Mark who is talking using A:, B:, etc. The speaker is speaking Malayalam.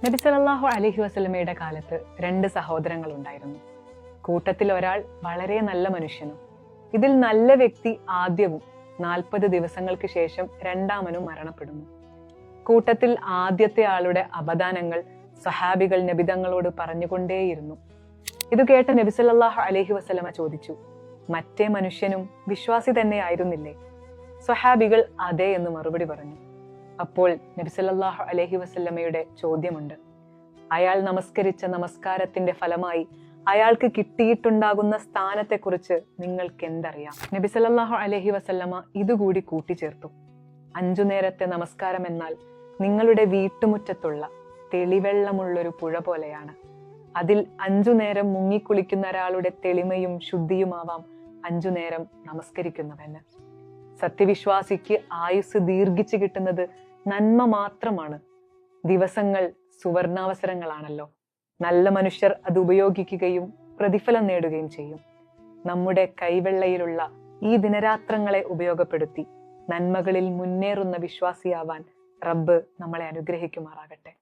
A: നബി സല്ലല്ലാഹു അലൈഹി വസല്ലമയുടെ കാലത്ത് 2 സഹോദരങ്ങൾ ഉണ്ടായിരുന്നു. കൂട്ടത്തിൽ ഒരാൾ വളരെ നല്ല മനുഷ്യനും. ഇതിൽ നല്ല വ്യക്തി ആദ്യവും 40 ദിവസങ്ങൾക്ക് ശേഷം രണ്ടാമനും മരണപ്പെടുന്നു. കൂട്ടത്തിൽ ആദ്യത്തെ ആളുടെ അപദാനങ്ങൾ സഹാബികൾ നബിതങ്ങളോട് പറഞ്ഞുകൊണ്ടേയിരുന്നു. ഇത് കേട്ട നബി സല്ലല്ലാഹു അലൈഹി വസല്ലമ ചോദിച്ചു, മറ്റേ മനുഷ്യനും വിശ്വാസി തന്നെയായിരുന്നില്ലേ? സ്വഹാബികൾ അതെ എന്ന് മറുപടി പറഞ്ഞു. അപ്പോൾ നബി സല്ലല്ലാഹു അലൈഹി വസല്ലമയുടെ ചോദ്യമുണ്ട്, അയാൾ നമസ്കരിച്ച നമസ്കാരത്തിന്റെ ഫലമായി അയാൾക്ക് കിട്ടിയിട്ടുണ്ടാകുന്ന സ്ഥാനത്തെക്കുറിച്ച് നിങ്ങൾക്ക് എന്തറിയാം? നബി സല്ലല്ലാഹു അലൈഹി വസല്ലമ ഇതുകൂടി കൂട്ടിച്ചേർത്തു, 5 നേരത്തെ നമസ്കാരം എന്നാൽ നിങ്ങളുടെ വീട്ടുമുറ്റത്തുള്ള തെളിവെള്ളമുള്ളൊരു പുഴ പോലെയാണ്. അതിൽ 5 നേരം മുങ്ങിക്കുളിക്കുന്ന ഒരാളുടെ തെളിമയും ശുദ്ധിയുമാവാം 5 നേരം നമസ്കരിക്കുന്നവന്. സത്യവിശ്വാസിക്ക് ആയുസ് ദീർഘിച്ചു കിട്ടുന്നത് നന്മ മാത്രമാണ്. ദിവസങ്ങൾ സുവർണാവസരങ്ങളാണല്ലോ. നല്ല മനുഷ്യർ അത് ഉപയോഗിക്കുകയും പ്രതിഫലം നേടുകയും ചെയ്യും. നമ്മുടെ കൈവെള്ളയിലുള്ള ഈ ദിനരാത്രങ്ങളെ ഉപയോഗപ്പെടുത്തി നന്മകളിൽ മുന്നേറുന്ന വിശ്വാസിയാവാൻ റബ്ബ് നമ്മളെ അനുഗ്രഹിക്കുമാറാകട്ടെ.